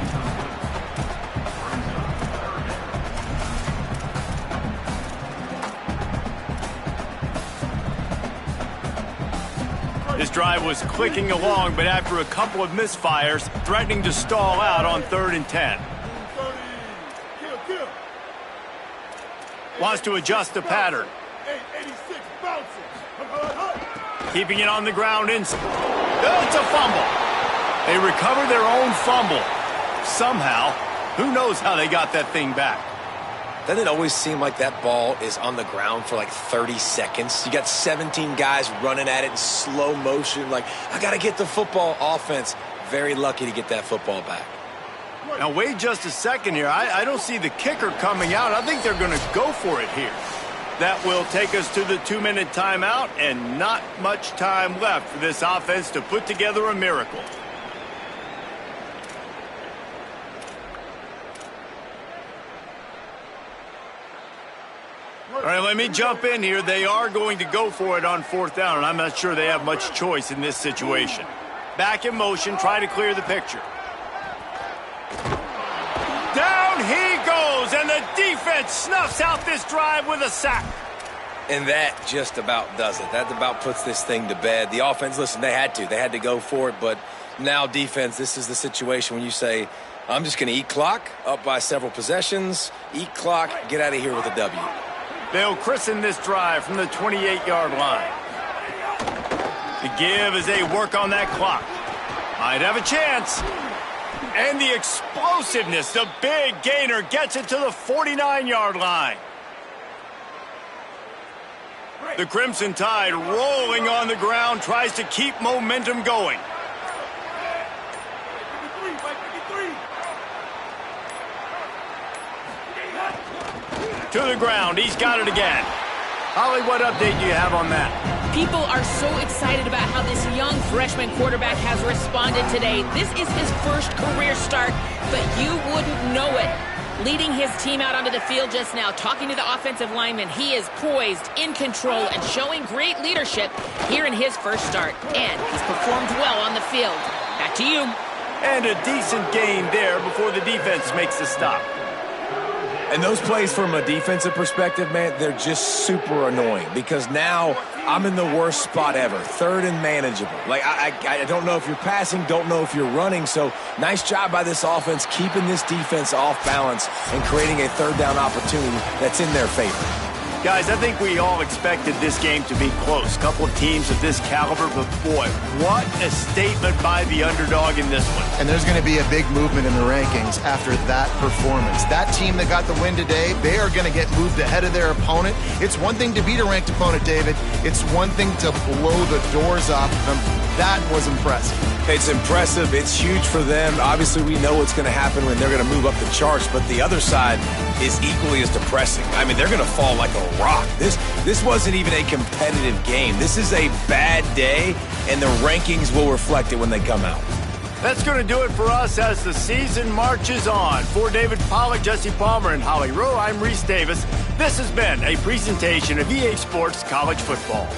This drive was clicking along, but after a couple of misfires, threatening to stall out on 3rd and 10. Wants to adjust the pattern. Keeping it on the ground. It's a fumble. They recover their own fumble. Somehow, who knows how they got that thing back.
Doesn't it always seem like that ball is on the ground for like 30 seconds? You got 17 guys running at it in slow motion. Like, I got to get the football. Offense, very lucky to get that football back.
Now, wait just a second here. I don't see the kicker coming out. I think they're going to go for it here. That will take us to the 2-minute timeout, and not much time left for this offense to put together a miracle. All right, let me jump in here. They are going to go for it on 4th down, and I'm not sure they have much choice in this situation. Back in motion, try to clear the picture. Down he goes, and the defense snuffs out this drive with a sack.
And that just about does it. That about puts this thing to bed. The offense, listen, they had to go for it, but now defense, this is the situation when you say, I'm just going to eat clock, up by several possessions, eat clock, get out of here with a W.
They'll christen this drive from the 28-yard line. The give as they work on that clock. Might have a chance. And the explosiveness, the big gainer gets it to the 49-yard line. The Crimson Tide rolling on the ground, tries to keep momentum going. To the ground, he's got it again. Holly, what update do you have on that?
People are so excited about how this young freshman quarterback has responded today. This is his first career start, but you wouldn't know it. Leading his team out onto the field just now, talking to the offensive lineman, he is poised, in control, and showing great leadership here in his first start. And he's performed well on the field. Back to you.
And a decent gain there before the defense makes the stop.
And those plays from a defensive perspective, man, they're just super annoying because now I'm in the worst spot ever, 3rd and manageable. Like, I don't know if you're passing, don't know if you're running. So nice job by this offense keeping this defense off balance and creating a 3rd down opportunity that's in their favor.
Guys, I think we all expected this game to be close. Couple of teams of this caliber, but boy, what a statement by the underdog in this one.
And there's going to be a big movement in the rankings after that performance. That team that got the win today, they are going to get moved ahead of their opponent. It's one thing to beat a ranked opponent, David. It's one thing to blow the doors off them. That was impressive.
It's impressive. It's huge for them. Obviously, we know what's going to happen when they're going to move up the charts, but the other side is equally as depressing. I mean, they're going to fall like a rock. This wasn't even a competitive game. This is a bad day, and the rankings will reflect it when they come out.
That's going to do it for us as the season marches on. For David Pollack, Jesse Palmer, and Holly Rowe, I'm Reese Davis. This has been a presentation of EA Sports College Football.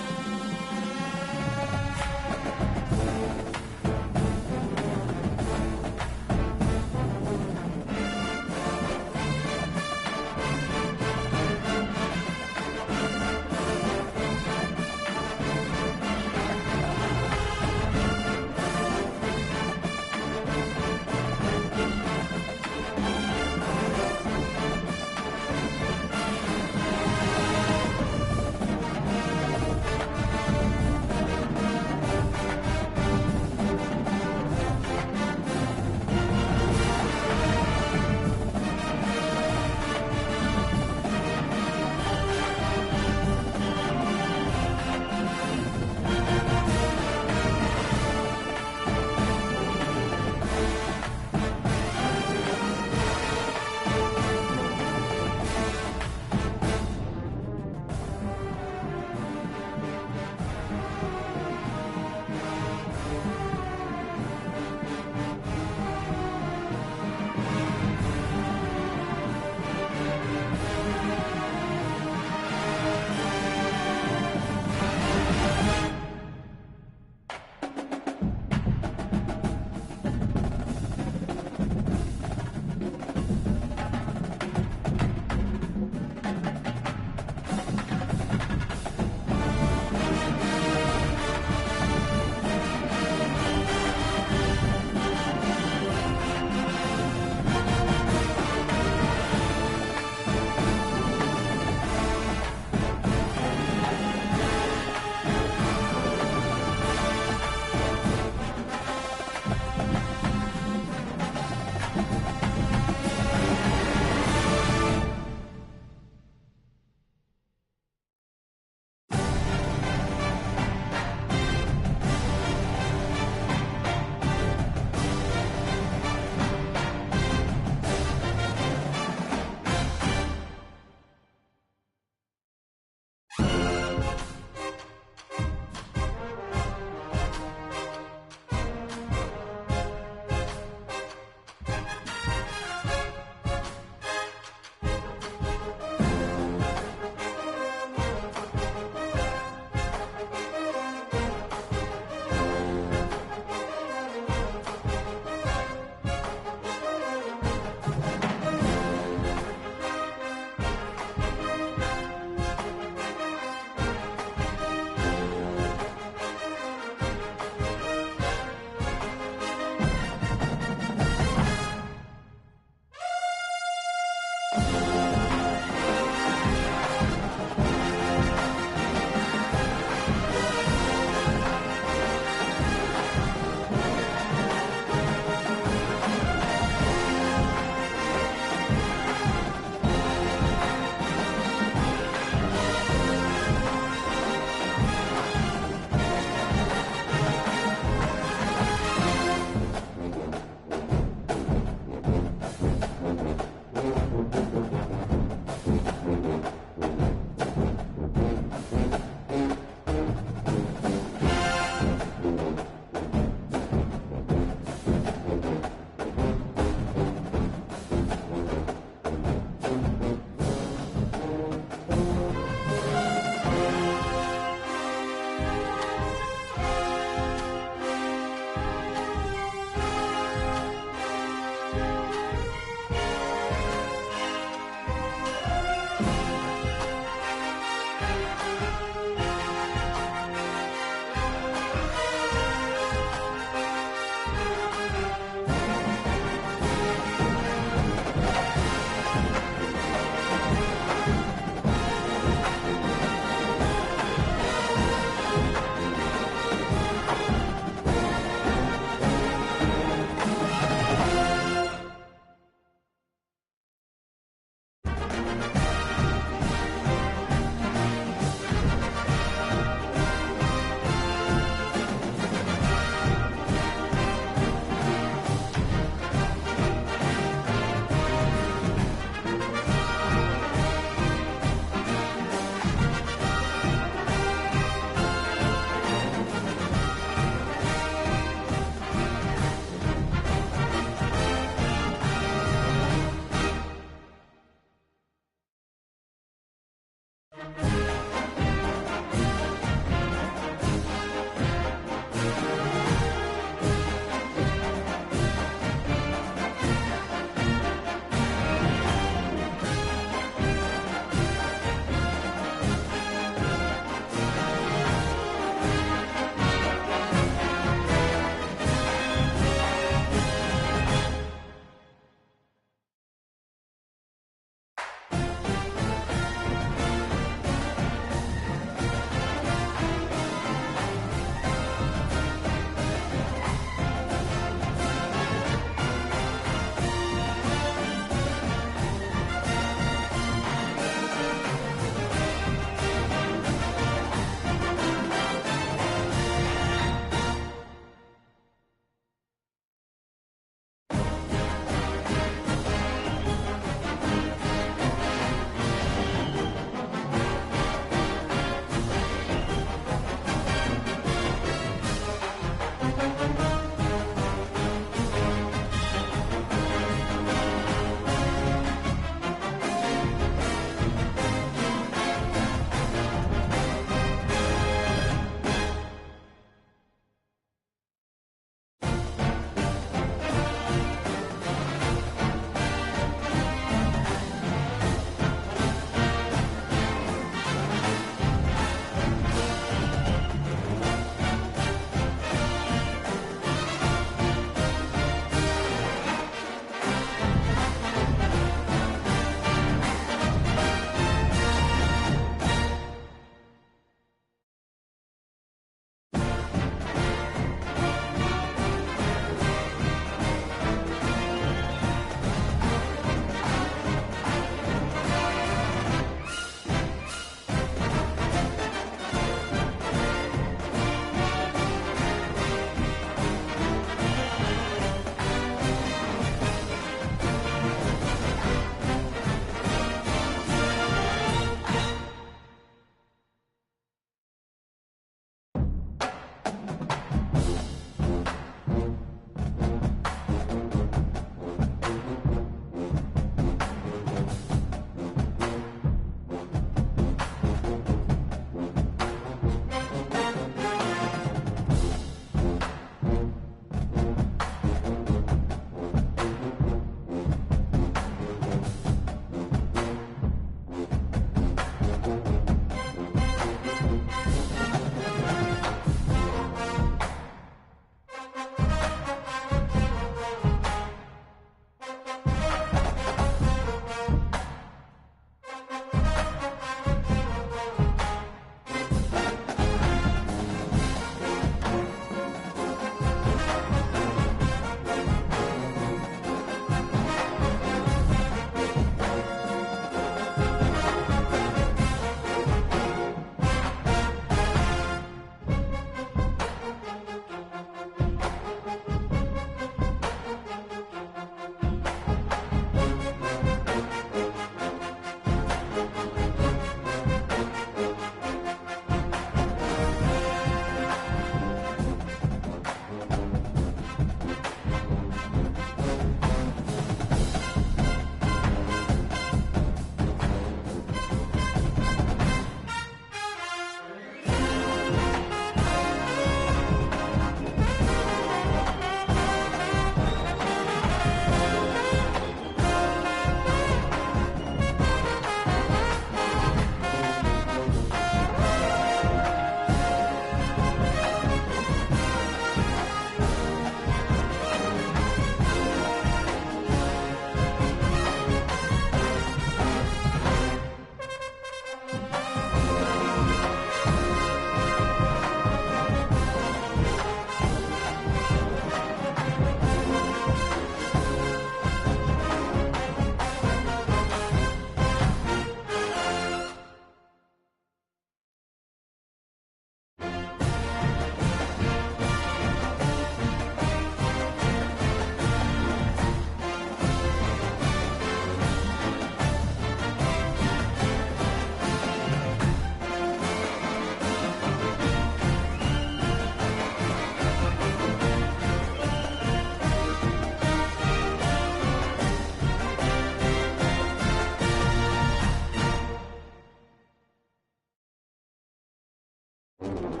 Thank you.